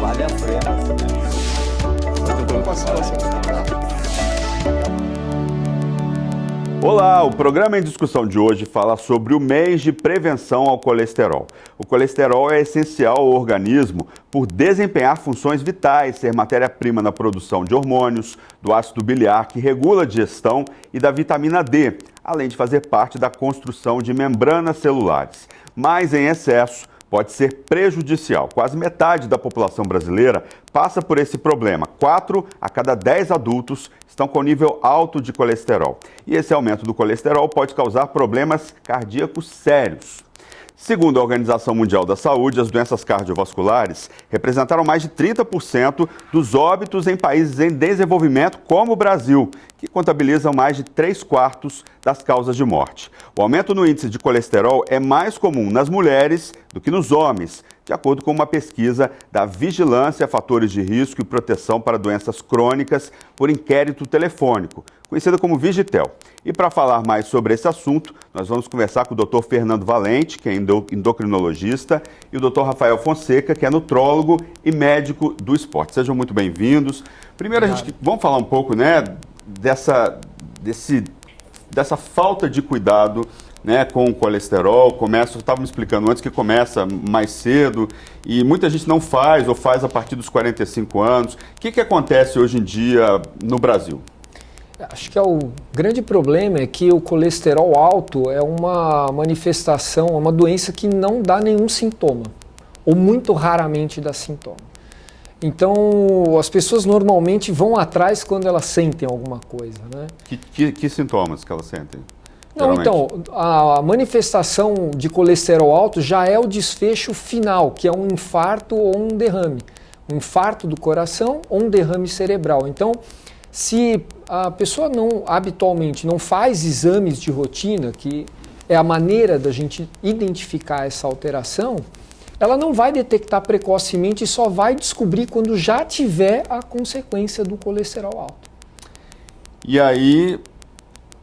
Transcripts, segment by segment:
vale a pena. Olá, o programa em discussão de hoje fala sobre o mês de prevenção ao colesterol. O colesterol é essencial ao organismo por desempenhar funções vitais, ser matéria-prima na produção de hormônios, do ácido biliar que regula a digestão e da vitamina D, além de fazer parte da construção de membranas celulares. Mas em excesso pode ser prejudicial. Quase metade da população brasileira passa por esse problema. 4 a cada 10 adultos estão com nível alto de colesterol. E esse aumento do colesterol pode causar problemas cardíacos sérios. Segundo a Organização Mundial da Saúde, as doenças cardiovasculares representaram mais de 30% dos óbitos em países em desenvolvimento, como o Brasil, que contabilizam mais de 3/4 das causas de morte. O aumento no índice de colesterol é mais comum nas mulheres do que nos homens, de acordo com uma pesquisa da Vigilância, Fatores de Risco e Proteção para Doenças Crônicas por Inquérito Telefônico, conhecida como Vigitel. E para falar mais sobre esse assunto, nós vamos conversar com o Dr. Fernando Valente, que é endocrinologista, e o Dr. Rafael Fonseca, que é nutrólogo e médico do esporte. Sejam muito bem-vindos. Primeiro, vamos falar um pouco, dessa falta de cuidado, com o colesterol. Estava me explicando antes que começa mais cedo e muita gente não faz ou faz a partir dos 45 anos. O que acontece hoje em dia no Brasil? Acho que o grande problema é que o colesterol alto é uma manifestação, uma doença que não dá nenhum sintoma, ou muito raramente dá sintoma. Então, as pessoas normalmente vão atrás quando elas sentem alguma coisa, né? Que sintomas que elas sentem? Não, então, a manifestação de colesterol alto já é o desfecho final, que é um infarto ou um derrame. Um infarto do coração ou um derrame cerebral. Então, se a pessoa habitualmente não faz exames de rotina, que é a maneira da gente identificar essa alteração, ela não vai detectar precocemente e só vai descobrir quando já tiver a consequência do colesterol alto. E aí,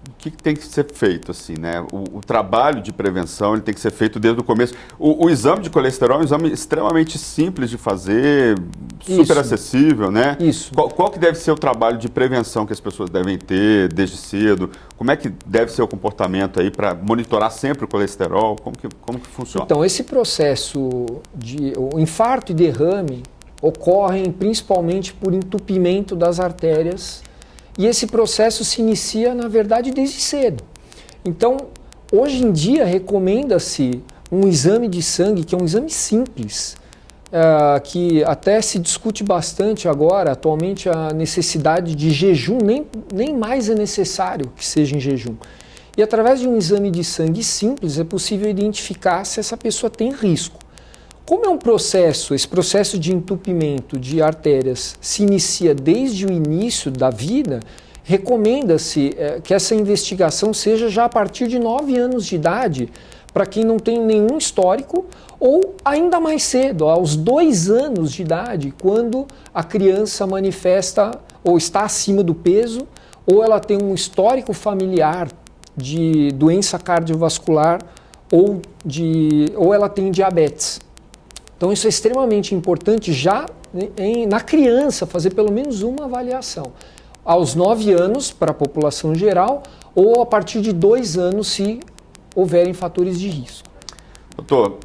o que tem que ser feito, assim, O trabalho de prevenção ele tem que ser feito desde o começo. O exame de colesterol é um exame extremamente simples de fazer, super acessível, Isso. Qual que deve ser o trabalho de prevenção que as pessoas devem ter desde cedo? Como é que deve ser o comportamento aí para monitorar sempre o colesterol? Como que funciona? Então, esse processo o infarto e derrame ocorrem principalmente por entupimento das artérias. E esse processo se inicia, na verdade, desde cedo. Então, hoje em dia, recomenda-se um exame de sangue, que é um exame simples, que até se discute bastante agora, atualmente, a necessidade de jejum, nem mais é necessário que seja em jejum. E através de um exame de sangue simples, é possível identificar se essa pessoa tem risco. Como é esse processo de entupimento de artérias se inicia desde o início da vida, recomenda-se que essa investigação seja já a partir de 9 anos de idade, para quem não tem nenhum histórico, ou ainda mais cedo, aos 2 anos de idade, quando a criança manifesta ou está acima do peso, ou ela tem um histórico familiar de doença cardiovascular, ou ela tem diabetes. Então isso é extremamente importante já na criança, fazer pelo menos uma avaliação. Aos 9 anos para a população geral ou a partir de 2 anos se houverem fatores de risco. Doutor,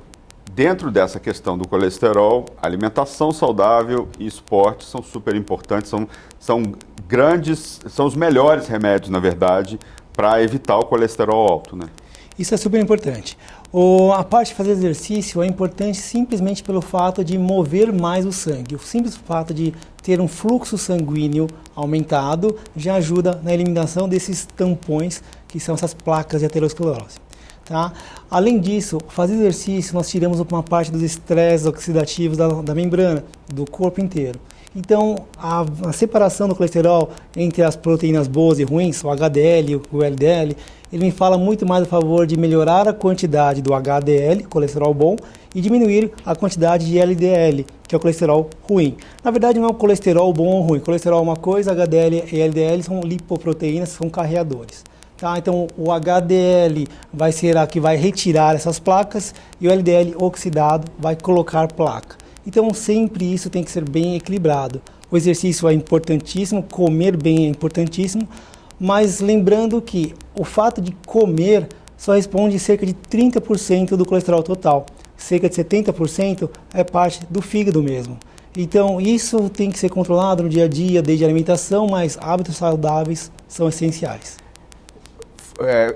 dentro dessa questão do colesterol, alimentação saudável e esporte são super importantes, são os melhores remédios, na verdade, para evitar o colesterol alto, Isso é super importante. A parte de fazer exercício é importante simplesmente pelo fato de mover mais o sangue. O simples fato de ter um fluxo sanguíneo aumentado já ajuda na eliminação desses tampões, que são essas placas de aterosclerose. Tá? Além disso, fazer exercício, nós tiramos uma parte dos estresses oxidativos da membrana, do corpo inteiro. Então, a separação do colesterol entre as proteínas boas e ruins, o HDL e o LDL, ele me fala muito mais a favor de melhorar a quantidade do HDL, colesterol bom, e diminuir a quantidade de LDL, que é o colesterol ruim. Na verdade, não é o colesterol bom ou ruim. Colesterol é uma coisa, HDL e LDL são lipoproteínas, são carreadores. Tá? Então, o HDL vai ser a que vai retirar essas placas e o LDL oxidado vai colocar placa. Então, sempre isso tem que ser bem equilibrado. O exercício é importantíssimo, comer bem é importantíssimo, mas lembrando que o fato de comer só responde cerca de 30% do colesterol total. Cerca de 70% é parte do fígado mesmo. Então, isso tem que ser controlado no dia a dia, desde a alimentação, mas hábitos saudáveis são essenciais.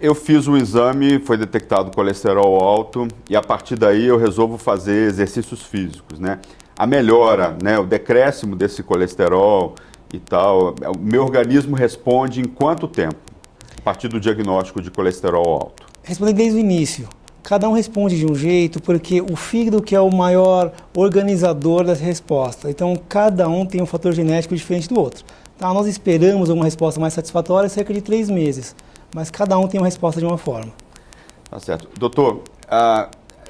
Eu fiz um exame, foi detectado colesterol alto e a partir daí eu resolvo fazer exercícios físicos, né? A melhora, né, o decréscimo desse colesterol e tal, o meu organismo responde em quanto tempo? A partir do diagnóstico de colesterol alto? Respondendo desde o início. Cada um responde de um jeito, porque o fígado que é o maior organizador dessa resposta. Então, cada um tem um fator genético diferente do outro. Tá? Nós esperamos uma resposta mais satisfatória cerca de 3 meses, mas cada um tem uma resposta de uma forma. Tá certo. Doutor,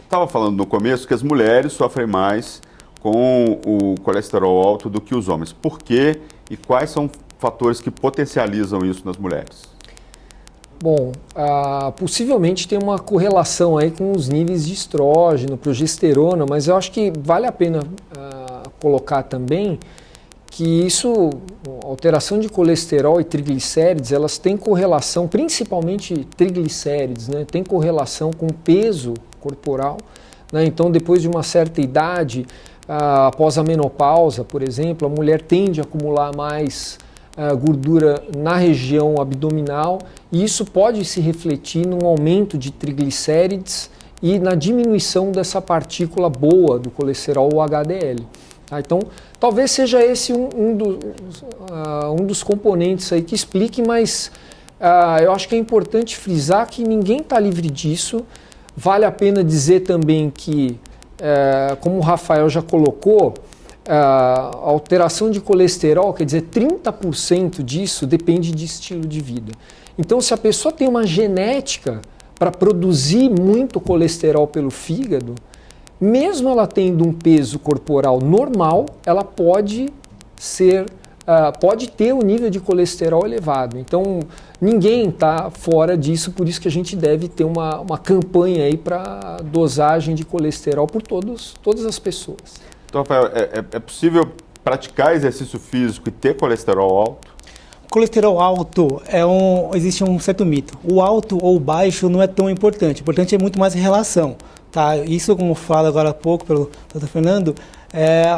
estava falando no começo que as mulheres sofrem mais com o colesterol alto do que os homens. Por quê e quais são fatores que potencializam isso nas mulheres? Bom, possivelmente tem uma correlação aí com os níveis de estrógeno, progesterona, mas eu acho que vale a pena colocar também que isso, alteração de colesterol e triglicérides, elas têm correlação, principalmente triglicérides, né? Tem correlação com o peso corporal, né? Então, depois de uma certa idade, após a menopausa, por exemplo, a mulher tende a acumular mais gordura na região abdominal e isso pode se refletir num aumento de triglicérides e na diminuição dessa partícula boa do colesterol, o HDL. Então, talvez seja esse um dos componentes aí que explique, mas eu acho que é importante frisar que ninguém está livre disso. Vale a pena dizer também que, como o Rafael já colocou, a alteração de colesterol, quer dizer, 30% disso depende de estilo de vida. Então, se a pessoa tem uma genética para produzir muito colesterol pelo fígado, mesmo ela tendo um peso corporal normal, ela pode ter um nível de colesterol elevado. Então, ninguém está fora disso, por isso que a gente deve ter uma campanha aí para dosagem de colesterol por todas as pessoas. Então, Rafael, é possível praticar exercício físico e ter colesterol alto? Colesterol alto, existe um certo mito. O alto ou baixo não é tão importante. O importante é muito mais a relação. Tá? Isso, como fala agora há pouco pelo Dr. Fernando,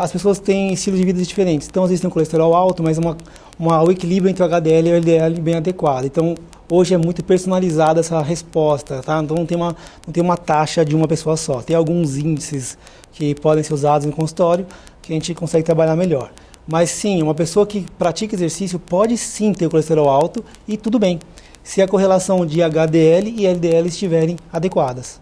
as pessoas têm estilos de vida diferentes. Então, às vezes tem um colesterol alto, mas o equilíbrio entre o HDL e o LDL bem adequado. Então, hoje é muito personalizada essa resposta. Tá? Então, não tem uma taxa de uma pessoa só. Tem alguns índices que podem ser usados no consultório que a gente consegue trabalhar melhor. Mas sim, uma pessoa que pratica exercício pode sim ter colesterol alto e tudo bem, se a correlação de HDL e LDL estiverem adequadas.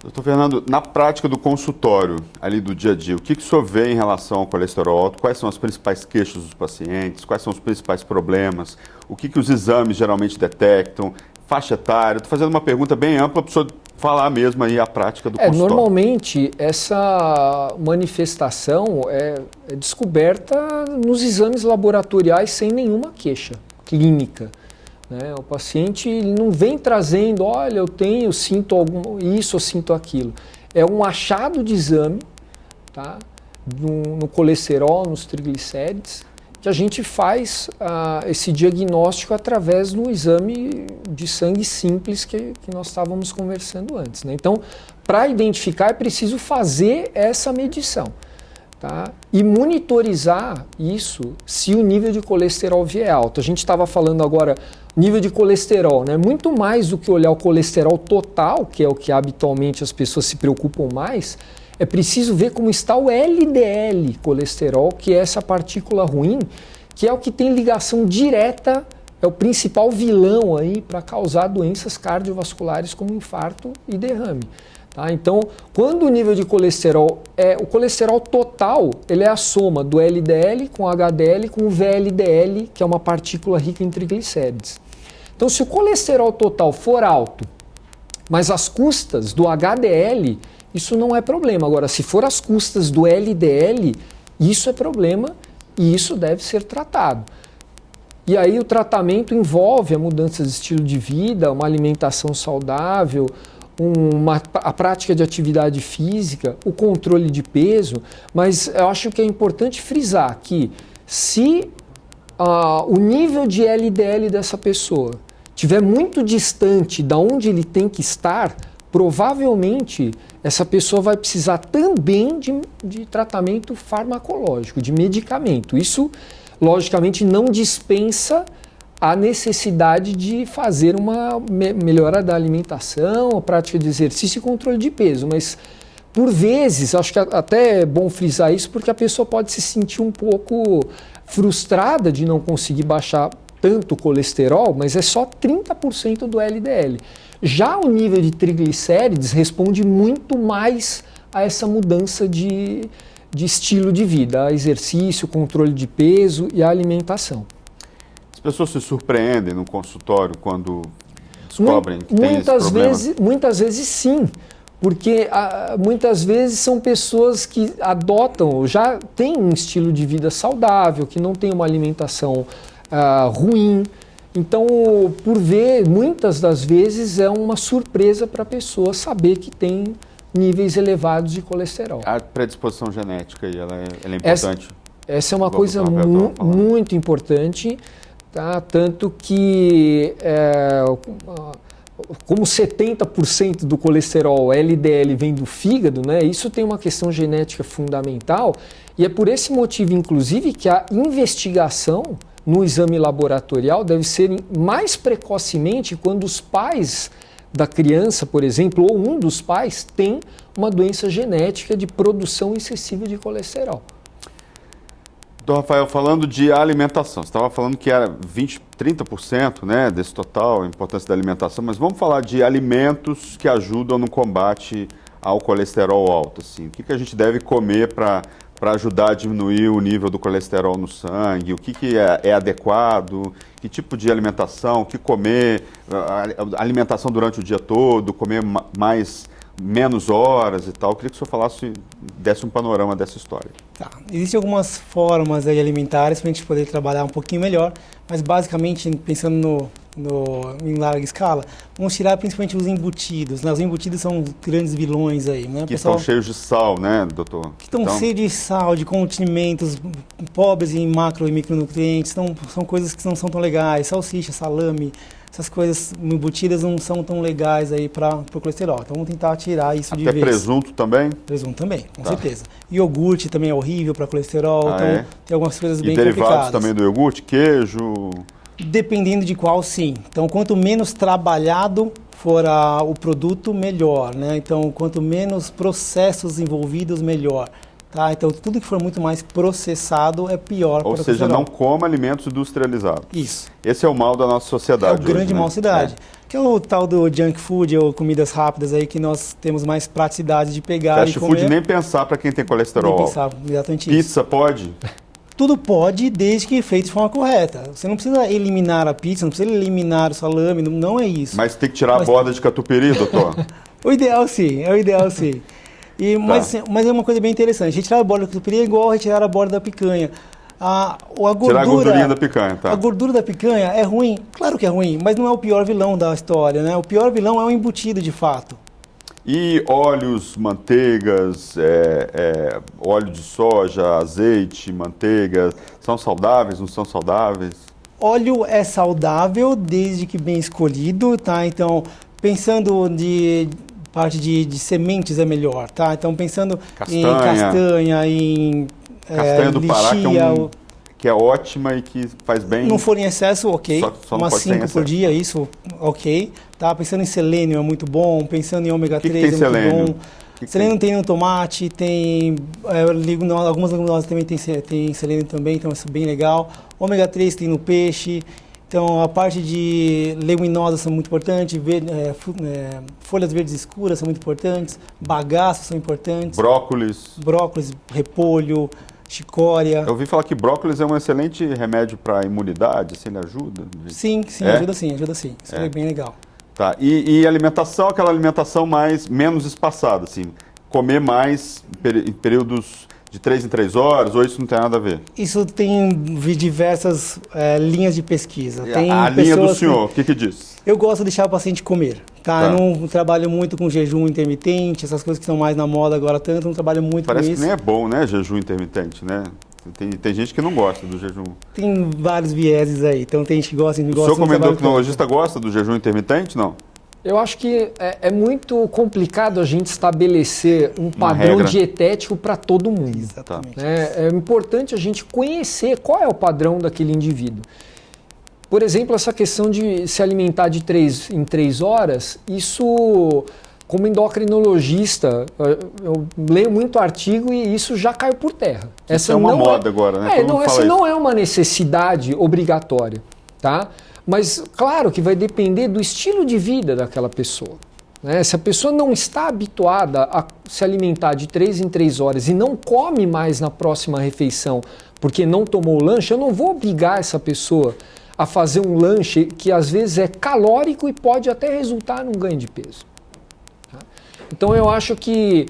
Doutor Fernando, na prática do consultório, ali do dia a dia, o que o senhor vê em relação ao colesterol alto? Quais são as principais queixas dos pacientes? Quais são os principais problemas? O que os exames geralmente detectam? Faixa etária? Estou fazendo uma pergunta bem ampla para o senhor falar mesmo aí a prática do consultório. Normalmente, essa manifestação é descoberta nos exames laboratoriais sem nenhuma queixa clínica. O paciente não vem trazendo, olha, eu sinto isso, eu sinto aquilo. É um achado de exame, tá? No colesterol, nos triglicérides, que a gente faz esse diagnóstico através do exame de sangue simples que nós estávamos conversando antes. Né? Então, para identificar é preciso fazer essa medição. Tá? E monitorizar isso se o nível de colesterol vier alto. A gente estava falando agora nível de colesterol, né? Muito mais do que olhar o colesterol total, que é o que habitualmente as pessoas se preocupam mais, é preciso ver como está o LDL colesterol, que é essa partícula ruim, que é o que tem ligação direta, é o principal vilão aí para causar doenças cardiovasculares como infarto e derrame. Tá? Então, quando o nível de colesterol o colesterol total, ele é a soma do LDL com HDL com o VLDL, que é uma partícula rica em triglicérides. Então, se o colesterol total for alto, mas às custas do HDL, isso não é problema. Agora, se for às custas do LDL, isso é problema e isso deve ser tratado. E aí o tratamento envolve a mudança de estilo de vida, uma alimentação saudável, a prática de atividade física, o controle de peso, mas eu acho que é importante frisar que se o nível de LDL dessa pessoa estiver muito distante da onde ele tem que estar, provavelmente essa pessoa vai precisar também de tratamento farmacológico, de medicamento. Isso, logicamente, não dispensa a necessidade de fazer uma melhora da alimentação, a prática de exercício e controle de peso, mas por vezes, acho que até é bom frisar isso, porque a pessoa pode se sentir um pouco frustrada de não conseguir baixar tanto o colesterol, mas é só 30% do LDL. Já o nível de triglicérides responde muito mais a essa mudança de estilo de vida, a exercício, controle de peso e a alimentação. As pessoas se surpreendem no consultório quando descobrem que tem esse problema? Muitas vezes sim, porque muitas vezes são pessoas que adotam, já têm um estilo de vida saudável, que não tem uma alimentação ruim. Então, muitas das vezes é uma surpresa para a pessoa saber que tem níveis elevados de colesterol. A predisposição genética aí, ela é importante? Essa é uma coisa muito importante, tá? Tanto que, como 70% do colesterol LDL vem do fígado, né? Isso tem uma questão genética fundamental, e é por esse motivo, inclusive, que a investigação no exame laboratorial deve ser mais precocemente quando os pais da criança, por exemplo, ou um dos pais tem uma doença genética de produção excessiva de colesterol. Então, Rafael, falando de alimentação, você estava falando que era 30%, né, desse total, a importância da alimentação, mas vamos falar de alimentos que ajudam no combate ao colesterol alto. Assim. O que a gente deve comer para ajudar a diminuir o nível do colesterol no sangue, o que é adequado, que tipo de alimentação, o que comer, alimentação durante o dia todo, comer menos horas e tal. Eu queria que o senhor desse um panorama dessa história. Tá. Existem algumas formas aí alimentares para a gente poder trabalhar um pouquinho melhor, mas basicamente, pensando em larga escala, vamos tirar principalmente os embutidos. Né? Os embutidos são grandes vilões aí. Né? Que estão cheios de sal, né, doutor? Que estão cheios de sal, de condimentos pobres em macro e micronutrientes, são coisas que não são tão legais. Salsicha, salame, essas coisas embutidas não são tão legais aí para o colesterol. Então vamos tentar tirar isso de vez. Até presunto também? Presunto também, com certeza. Iogurte também é horrível para colesterol, então tem algumas coisas bem complicadas. E derivados também do iogurte, queijo? Dependendo de qual, sim. Então, quanto menos trabalhado for o produto, melhor, né? Então, quanto menos processos envolvidos, melhor. Tá? Então, tudo que for muito mais processado é pior. Ou seja, não coma alimentos industrializados. Isso. Esse é o mal da nossa sociedade. É o grande mal da sociedade. Que é o tal do junk food, ou comidas rápidas aí, que nós temos mais praticidade de pegar e comer. Fast food nem pensar para quem tem colesterol. Nem pensar, exatamente isso. Pizza pode? Tudo pode, desde que feito de forma correta. Você não precisa eliminar a pizza, não precisa eliminar o salame, não é isso. Mas tem que tirar a borda de catupiry, doutor? O ideal sim, é o ideal sim. Mas é uma coisa bem interessante. Retirar a borda da catupiry é igual retirar a borda da picanha. Tirar a gordurinha da picanha, tá? A gordura da picanha é ruim? Claro que é ruim, mas não é o pior vilão da história, né? O pior vilão é o embutido, de fato. E óleos, manteigas, óleo de soja, azeite, manteiga, são saudáveis, não são saudáveis? Óleo é saudável desde que bem escolhido, tá? Então, pensando de parte de sementes é melhor, tá? Então, pensando em castanha, em castanha do Pará, que é ótima e que faz bem. Não for em excesso, ok. Só umas 5 por dia, isso, ok. Tá? Pensando em selênio é muito bom, pensando em ômega 3 é muito bom. Selênio tem no tomate, tem algumas leguminosas também tem selênio também, então isso é bem legal. Ômega 3 tem no peixe. Então, a parte de leguminosas são muito importantes, folhas verdes escuras são muito importantes, bagaços são importantes. Brócolis, repolho, chicória. Eu ouvi falar que brócolis é um excelente remédio para a imunidade, assim, ele ajuda? Sim, ajuda sim. Isso é bem legal. Tá. E alimentação, aquela alimentação menos espaçada, assim, comer mais em períodos de 3 em 3 horas, ou isso não tem nada a ver? Isso tem diversas linhas de pesquisa. Tem a linha do senhor, o que diz? Eu gosto de deixar o paciente comer, tá? Eu não trabalho muito com jejum intermitente, essas coisas que estão mais na moda agora tanto, não trabalho muito com isso. Parece que nem é bom, né, jejum intermitente, né? Tem gente que não gosta do jejum. Tem vários vieses aí, então tem gente que gosta e não gosta. O senhor como endocrinologista gosta do jejum intermitente, não? Eu acho que é muito complicado a gente estabelecer um padrão dietético para todo mundo. Exatamente. É importante a gente conhecer qual é o padrão daquele indivíduo. Por exemplo, essa questão de se alimentar em 3 horas, isso, como endocrinologista, eu leio muito artigo e isso já caiu por terra. Essa é uma moda agora, né? Essa não é uma necessidade obrigatória, tá? Mas, claro que vai depender do estilo de vida daquela pessoa. Né? Se a pessoa não está habituada a se alimentar de 3 em 3 horas e não come mais na próxima refeição porque não tomou lanche, eu não vou obrigar essa pessoa a fazer um lanche que às vezes é calórico e pode até resultar num ganho de peso. Tá? Então eu acho que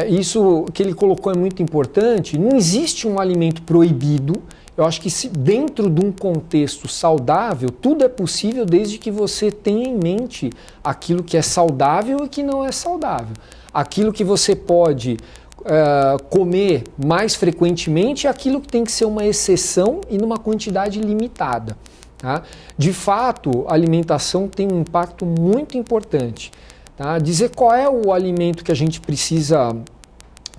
isso que ele colocou é muito importante. Não existe um alimento proibido. Eu acho que dentro de um contexto saudável, tudo é possível desde que você tenha em mente aquilo que é saudável e que não é saudável. Aquilo que você pode comer mais frequentemente e aquilo que tem que ser uma exceção e numa quantidade limitada. Tá? De fato, a alimentação tem um impacto muito importante. Tá? Dizer qual é o alimento que a gente precisa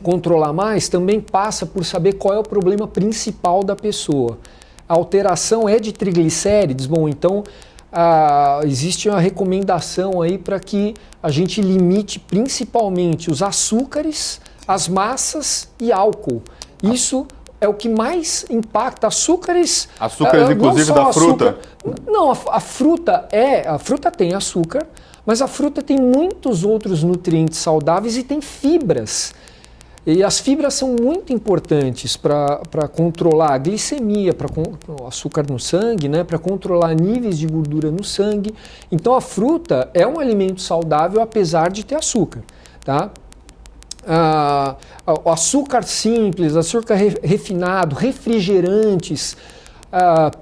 controlar mais também passa por saber qual é o problema principal da pessoa. A alteração é de triglicérides, bom, então existe uma recomendação aí para que a gente limite principalmente os açúcares, as massas e álcool. Isso é o que mais impacta. Açúcares inclusive da fruta? Não, a fruta tem açúcar, mas a fruta tem muitos outros nutrientes saudáveis e tem fibras. E as fibras são muito importantes para controlar a glicemia, para o açúcar no sangue, né, para controlar níveis de gordura no sangue. Então a fruta é um alimento saudável apesar de ter açúcar. Tá? O açúcar simples, açúcar refinado, refrigerantes,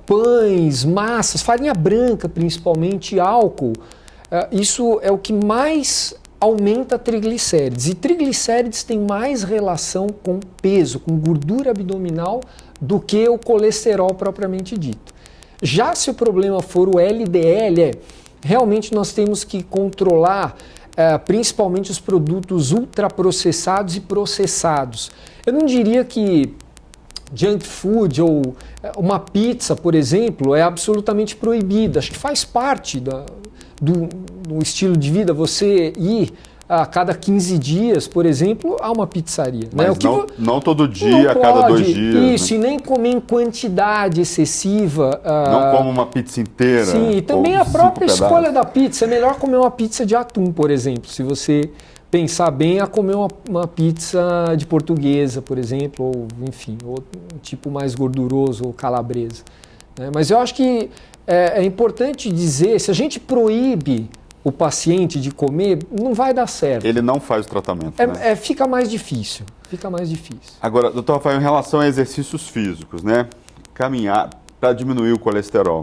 pães, massas, farinha branca principalmente, álcool, isso é o que mais aumenta triglicérides. E triglicérides tem mais relação com peso, com gordura abdominal, do que o colesterol propriamente dito. Já se o problema for o LDL, realmente nós temos que controlar principalmente os produtos ultraprocessados e processados. Eu não diria que junk food ou uma pizza, por exemplo, é absolutamente proibida. Acho que faz parte do estilo de vida você ir a cada 15 dias, por exemplo, a uma pizzaria. Mas né? não todo dia, a cada 2 dias. Isso, né? E nem comer em quantidade excessiva. Não como uma pizza inteira. Sim, e também a própria escolha da pizza. É melhor comer uma pizza de atum, por exemplo, se você pensar bem, a comer uma pizza de portuguesa, por exemplo, ou enfim, ou um tipo mais gorduroso, ou calabresa. Mas eu acho que é importante dizer, se a gente proíbe o paciente de comer, não vai dar certo. Ele não faz o tratamento. Né? Fica mais difícil. Fica mais difícil. Agora, doutor Rafael, em relação a exercícios físicos, né? Caminhar para diminuir o colesterol.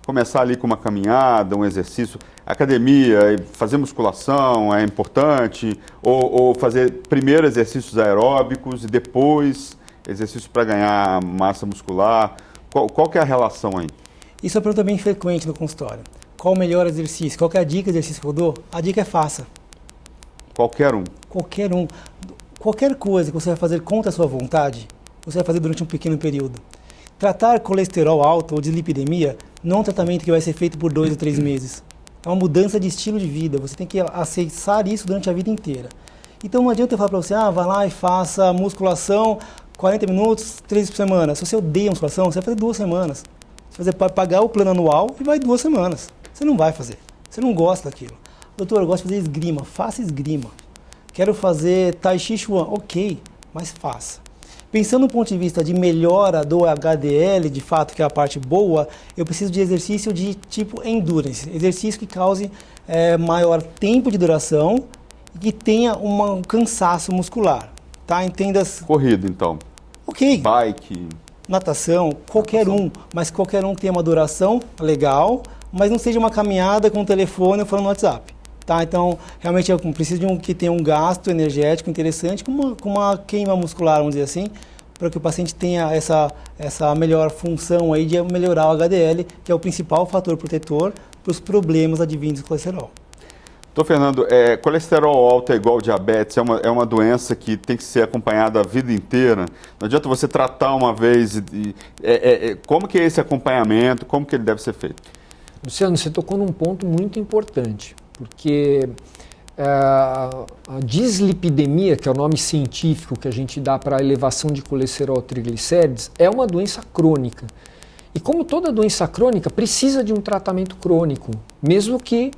Começar ali com uma caminhada, um exercício, academia, fazer musculação é importante, ou fazer primeiro exercícios aeróbicos e depois exercícios para ganhar massa muscular. Qual que é a relação aí? Isso é uma pergunta bem frequente no consultório. Qual o melhor exercício? Qual que é a dica de exercício que eu dou? A dica é faça. Qualquer um? Qualquer um. Qualquer coisa que você vai fazer contra a sua vontade, você vai fazer durante um pequeno período. Tratar colesterol alto ou dislipidemia não é um tratamento que vai ser feito por 2 ou 3 meses. É uma mudança de estilo de vida. Você tem que acessar isso durante a vida inteira. Então não adianta eu falar para você, vai lá e faça musculação 40 minutos, 3 vezes por semana. Se você odeia musculação, você vai fazer 2 semanas. Você vai pagar o plano anual e vai 2 semanas. Você não vai fazer. Você não gosta daquilo. Doutor, eu gosto de fazer esgrima. Faça esgrima. Quero fazer Tai Chi Chuan. Ok, mas faça. Pensando do ponto de vista de melhora do HDL, de fato, que é a parte boa, eu preciso de exercício de tipo endurance. Exercício que cause maior tempo de duração e que tenha um cansaço muscular. Tá? Entenda-se. Corrida, então. Ok. Bike. Natação, qualquer um, mas qualquer um tem uma duração legal, mas não seja uma caminhada com o telefone ou falando no WhatsApp. Tá? Então, realmente eu preciso de que tenha um gasto energético interessante, com uma queima muscular, vamos dizer assim, para que o paciente tenha essa melhor função aí de melhorar o HDL, que é o principal fator protetor para os problemas advindos do colesterol. Fernando, colesterol alto é igual diabetes, é uma doença que tem que ser acompanhada a vida inteira. Não adianta você tratar uma vez. Como que é esse acompanhamento, como que ele deve ser feito? Luciano, você tocou num ponto muito importante, porque a dislipidemia, que é o nome científico que a gente dá para a elevação de colesterol e triglicérides, é uma doença crônica. E como toda doença crônica, precisa de um tratamento crônico, mesmo que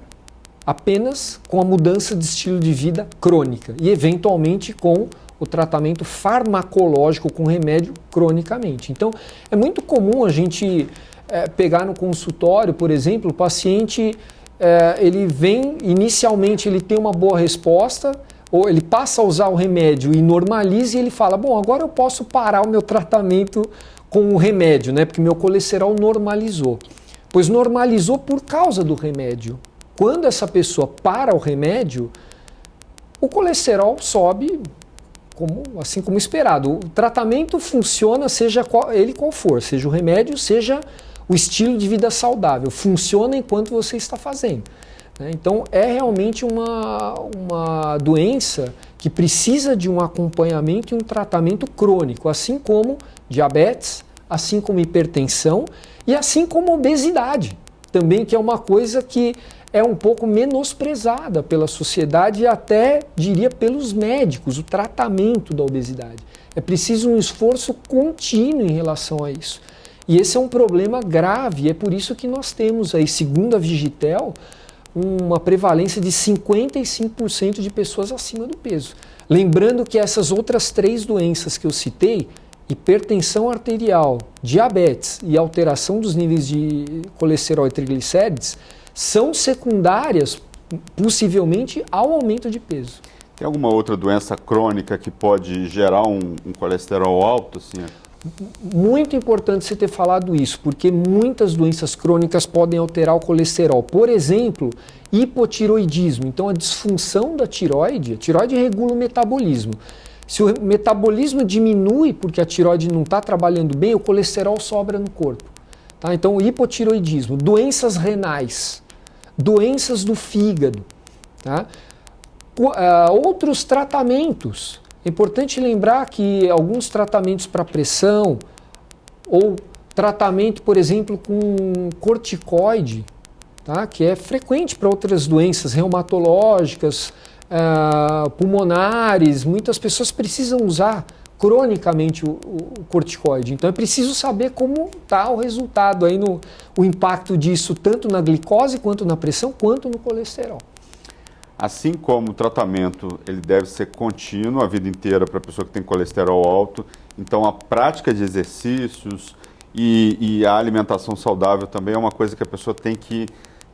apenas com a mudança de estilo de vida crônica e, eventualmente, com o tratamento farmacológico com remédio cronicamente. Então, é muito comum a gente pegar no consultório, por exemplo, o paciente, ele vem, inicialmente ele tem uma boa resposta, ou ele passa a usar o remédio e normaliza e ele fala, bom, agora eu posso parar o meu tratamento com o remédio, né, porque meu colesterol normalizou. Pois normalizou por causa do remédio. Quando essa pessoa para o remédio, o colesterol sobe assim como esperado. O tratamento funciona, seja ele qual for, seja o remédio, seja o estilo de vida saudável. Funciona enquanto você está fazendo. Então, é realmente uma doença que precisa de um acompanhamento e um tratamento crônico, assim como diabetes, assim como hipertensão e assim como obesidade, também, que é uma coisa que é um pouco menosprezada pela sociedade e até, diria, pelos médicos, o tratamento da obesidade. É preciso um esforço contínuo em relação a isso. E esse é um problema grave, é por isso que nós temos aí, segundo a Vigitel, uma prevalência de 55% de pessoas acima do peso. Lembrando que essas outras 3 doenças que eu citei, hipertensão arterial, diabetes e alteração dos níveis de colesterol e triglicérides, são secundárias, possivelmente, ao aumento de peso. Tem alguma outra doença crônica que pode gerar um colesterol alto, assim? Muito importante você ter falado isso, porque muitas doenças crônicas podem alterar o colesterol. Por exemplo, hipotiroidismo. Então, a disfunção da tireoide, a tireoide regula o metabolismo. Se o metabolismo diminui porque a tireoide não está trabalhando bem, o colesterol sobra no corpo. Tá? Então, o hipotiroidismo, doenças renais, doenças do fígado, tá? Outros tratamentos. É importante lembrar que alguns tratamentos para pressão ou tratamento, por exemplo, com corticoide, tá? Que é frequente para outras doenças reumatológicas, pulmonares, muitas pessoas precisam usar cronicamente o corticoide. Então é preciso saber como está o resultado, aí o impacto disso tanto na glicose, quanto na pressão, quanto no colesterol. Assim como o tratamento ele deve ser contínuo a vida inteira para a pessoa que tem colesterol alto, então a prática de exercícios e a alimentação saudável também é uma coisa que a pessoa tem que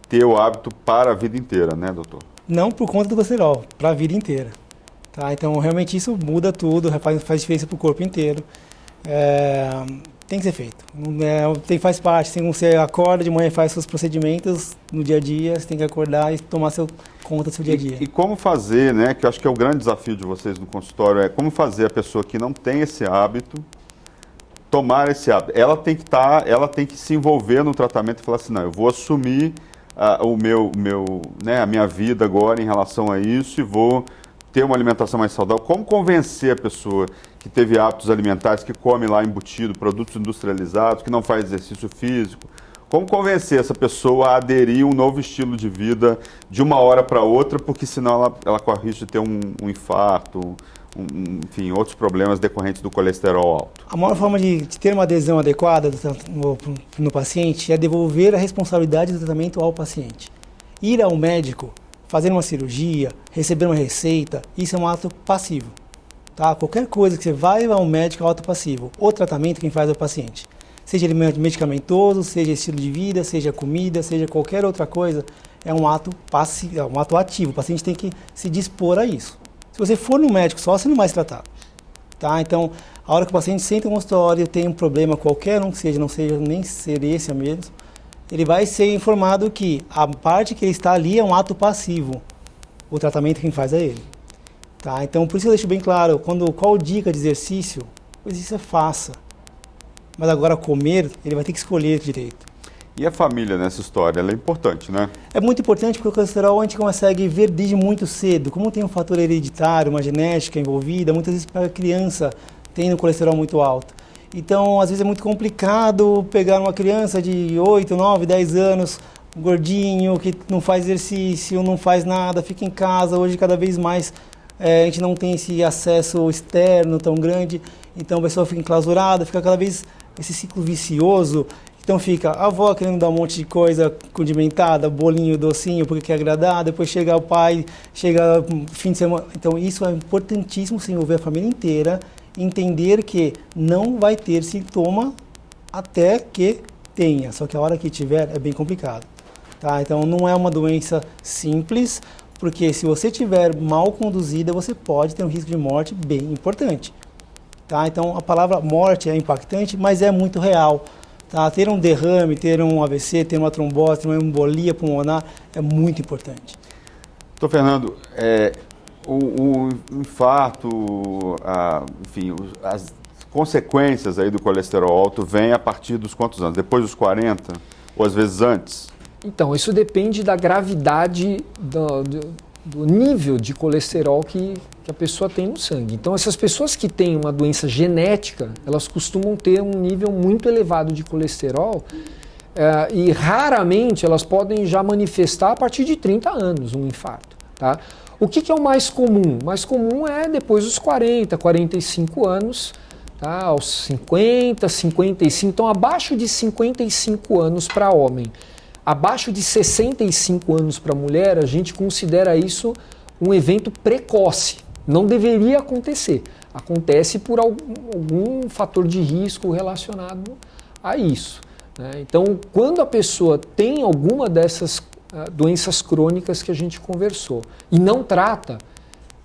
ter o hábito para a vida inteira, né, doutor? Não por conta do colesterol, para a vida inteira. Tá? Então, realmente isso muda tudo, faz diferença para o corpo inteiro. Tem que ser feito. Faz parte. Você acorda de manhã e faz seus procedimentos no dia a dia, você tem que acordar e tomar conta do seu dia a dia. E como fazer, né, que eu acho que é o grande desafio de vocês no consultório, é como fazer a pessoa que não tem esse hábito tomar esse hábito. Ela tem que se envolver no tratamento e falar assim, não, eu vou assumir a minha vida agora em relação a isso e vou ter uma alimentação mais saudável. Como convencer a pessoa que teve hábitos alimentares, que come lá embutido, produtos industrializados, que não faz exercício físico? Como convencer essa pessoa a aderir a um novo estilo de vida de uma hora para outra, porque senão ela corre risco de ter um infarto, enfim, outros problemas decorrentes do colesterol alto? A maior forma de ter uma adesão adequada no paciente é devolver a responsabilidade do tratamento ao paciente. Ir ao médico, fazer uma cirurgia, receber uma receita, isso é um ato passivo. Tá? Qualquer coisa que você vai ao médico é um ato passivo. O tratamento quem faz é o paciente. Seja ele medicamentoso, seja estilo de vida, seja comida, seja qualquer outra coisa, é um ato passivo, é um ato ativo. O paciente tem que se dispor a isso. Se você for no médico só, você não vai se tratar. Tá? Então, a hora que o paciente senta no consultório, tem um problema qualquer um que seja, não seja nem ser esse mesmo, ele vai ser informado que a parte que ele está ali é um ato passivo. O tratamento quem faz é ele. Tá? Então, por isso eu deixo bem claro, qual dica de exercício, o exercício faça. Mas agora comer, ele vai ter que escolher direito. E a família nessa história, ela é importante, né? É muito importante porque o colesterol a gente consegue ver desde muito cedo. Como tem um fator hereditário, uma genética envolvida, muitas vezes para a criança tem um colesterol muito alto. Então, às vezes é muito complicado pegar uma criança de 8, 9, 10 anos, gordinho, que não faz exercício, não faz nada, fica em casa. Hoje, cada vez mais, a gente não tem esse acesso externo tão grande, então a pessoa fica enclausurada, fica cada vez esse ciclo vicioso. Então fica a avó querendo dar um monte de coisa condimentada, bolinho, docinho, porque quer agradar, depois chega o pai, chega fim de semana. Então isso é importantíssimo, se envolver a família inteira, entender que não vai ter sintoma até que tenha, só que a hora que tiver é bem complicado. Tá? Então não é uma doença simples, porque se você tiver mal conduzida, você pode ter um risco de morte bem importante. Tá? Então a palavra morte é impactante, mas é muito real. Tá? Ter um derrame, ter um AVC, ter uma trombose, ter uma embolia pulmonar é muito importante. Doutor Fernando, o infarto, enfim, as consequências aí do colesterol alto vêm a partir dos quantos anos? Depois dos 40 ou às vezes antes? Então, isso depende da gravidade do nível de colesterol que a pessoa tem no sangue. Então, essas pessoas que têm uma doença genética, elas costumam ter um nível muito elevado de colesterol e raramente elas podem já manifestar a partir de 30 anos um infarto. Tá? O que é o mais comum? O mais comum é depois dos 40, 45 anos, tá? Aos 50, 55, então abaixo de 55 anos para homem. Abaixo de 65 anos para mulher, a gente considera isso um evento precoce. Não deveria acontecer. Acontece por algum fator de risco relacionado a isso. Né? Então, quando a pessoa tem alguma dessas doenças crônicas que a gente conversou e não trata,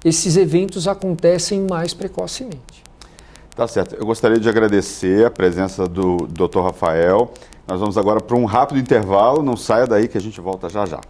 esses eventos acontecem mais precocemente. Tá certo. Eu gostaria de agradecer a presença do Dr. Rafael. Nós vamos agora para um rápido intervalo. Não saia daí que a gente volta já já.